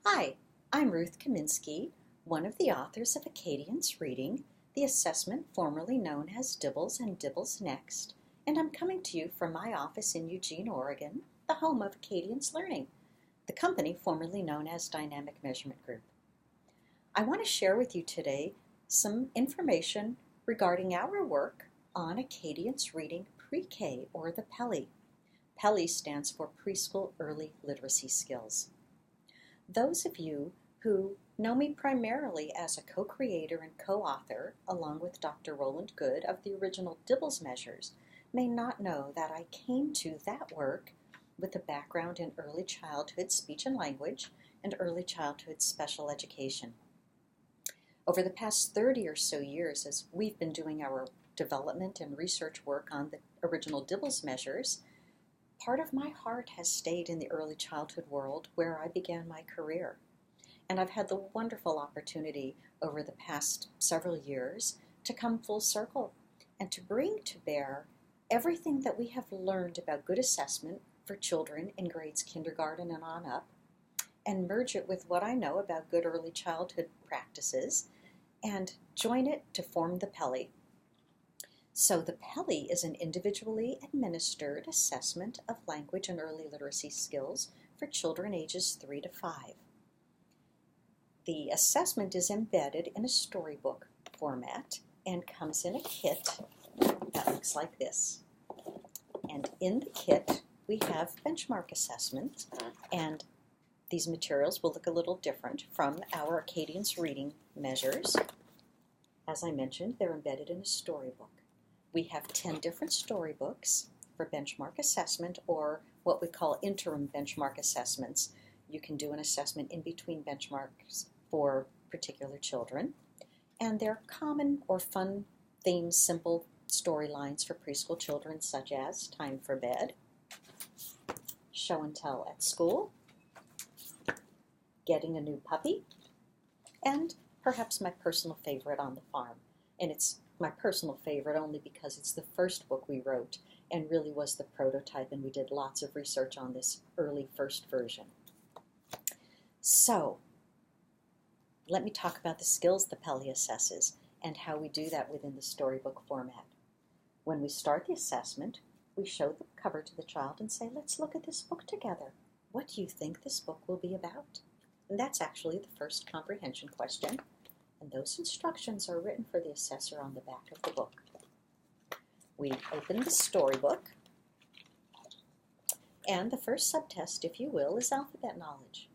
Hi, I'm Ruth Kaminsky, one of the authors of Acadience Reading, the assessment formerly known as Dibbles and Dibbles Next, and I'm coming to you from my office in Eugene, Oregon, the home of Acadience Learning, the company formerly known as Dynamic Measurement Group. I want to share with you today some information regarding our work on Acadience Reading Pre-K, or the PELI. PELI stands for Preschool Early Literacy Skills. Those of you who know me primarily as a co-creator and co-author, along with Dr. Roland Good, of the original Dibbles measures, may not know that I came to that work with a background in early childhood speech and language and early childhood special education. Over the past 30 or so years, as we've been doing our development and research work on the original Dibbles measures, part of my heart has stayed in the early childhood world where I began my career. And I've had the wonderful opportunity over the past several years to come full circle and to bring to bear everything that we have learned about good assessment for children in grades kindergarten and on up, and merge it with what I know about good early childhood practices and join it to form the PELI. So the PELI is an individually administered assessment of language and early literacy skills for children ages 3 to 5. The assessment is embedded in a storybook format and comes in a kit that looks like this. And in the kit we have benchmark assessment, and these materials will look a little different from our Acadience reading measures. As I mentioned, they're embedded in a storybook. We have 10 different storybooks for benchmark assessment, or what we call interim benchmark assessments. You can do an assessment in between benchmarks for particular children. And they're common or fun themes, simple storylines for preschool children, such as time for bed, show and tell at school, getting a new puppy, and perhaps my personal favorite, on the farm. And it's my personal favorite only because it's the first book we wrote and really was the prototype, and we did lots of research on this early first version. So, let me talk about the skills the PELI assesses and how we do that within the storybook format. When we start the assessment, we show the cover to the child and say, let's look at this book together. What do you think this book will be about? And that's actually the first comprehension question. And those instructions are written for the assessor on the back of the book. We open the storybook, and the first subtest, if you will, is alphabet knowledge.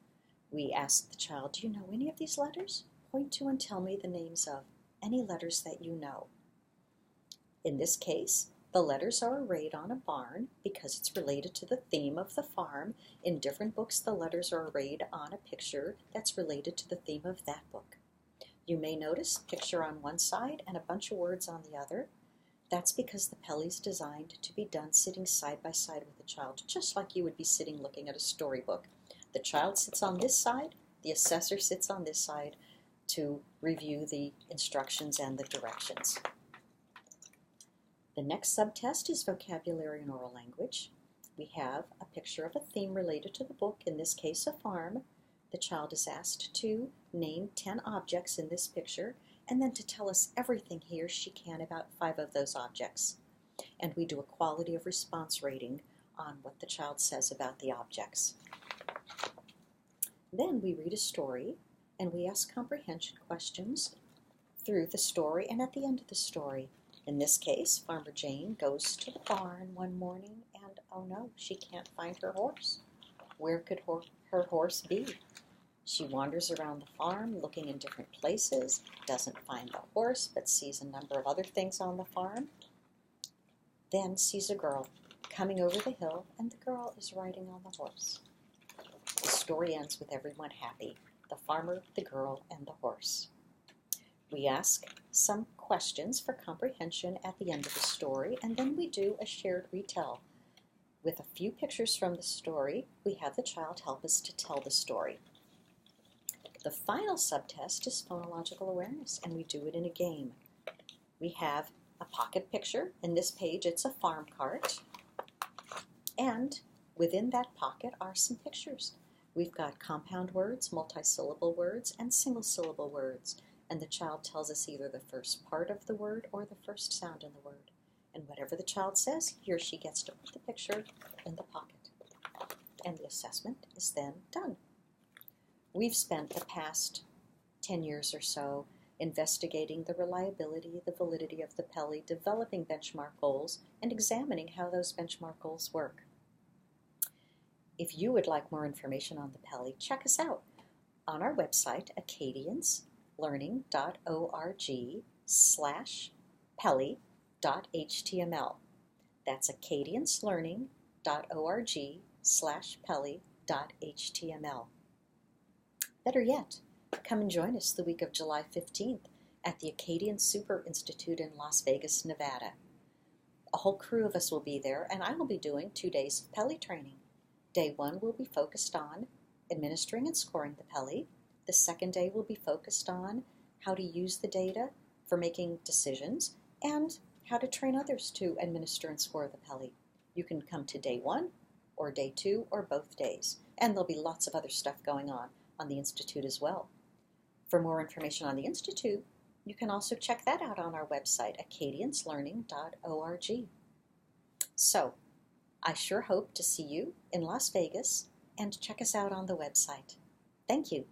We ask the child, do you know any of these letters? Point to and tell me the names of any letters that you know. In this case, the letters are arrayed on a barn because it's related to the theme of the farm. In different books, the letters are arrayed on a picture that's related to the theme of that book. You may notice a picture on one side and a bunch of words on the other. That's because the PELI is designed to be done sitting side by side with the child, just like you would be sitting looking at a storybook. The child sits on this side, the assessor sits on this side to review the instructions and the directions. The next subtest is vocabulary and oral language. We have a picture of a theme related to the book, in this case a farm. The child is asked to name 10 objects in this picture and then to tell us everything he or she can about 5 of those objects. And we do a quality of response rating on what the child says about the objects. Then we read a story and we ask comprehension questions through the story and at the end of the story. In this case, Farmer Jane goes to the barn one morning and, oh no, she can't find her horse. Where could her horse be? She wanders around the farm looking in different places, doesn't find the horse, but sees a number of other things on the farm. Then sees a girl coming over the hill, and the girl is riding on the horse. The story ends with everyone happy, the farmer, the girl, and the horse. We ask some questions for comprehension at the end of the story, and then we do a shared retell. With a few pictures from the story, we have the child help us to tell the story. The final subtest is phonological awareness, and we do it in a game. We have a pocket picture. In this page, it's a farm cart. And within that pocket are some pictures. We've got compound words, multisyllable words, and single-syllable words, and the child tells us either the first part of the word or the first sound in the word. And whatever the child says, he or she gets to put the picture in the pocket. And the assessment is then done. We've spent the past 10 years or so investigating the reliability, the validity of the PELI, developing benchmark goals, and examining how those benchmark goals work. If you would like more information on the PELI, check us out on our website, acadiancelearning.org/PELI.html. That's acadiancelearning.org/PELI.html. Better yet, come and join us the week of July 15th at the Acadience Super Institute in Las Vegas, Nevada. A whole crew of us will be there, and I will be doing 2 days of PELI training. Day 1 will be focused on administering and scoring the PELI. The second day will be focused on how to use the data for making decisions and how to train others to administer and score the PELI. You can come to day 1 or day 2 or both days, and there'll be lots of other stuff going on the Institute as well. For more information on the Institute, you can also check that out on our website, acadiancelearning.org. So, I sure hope to see you in Las Vegas, and check us out on the website. Thank you.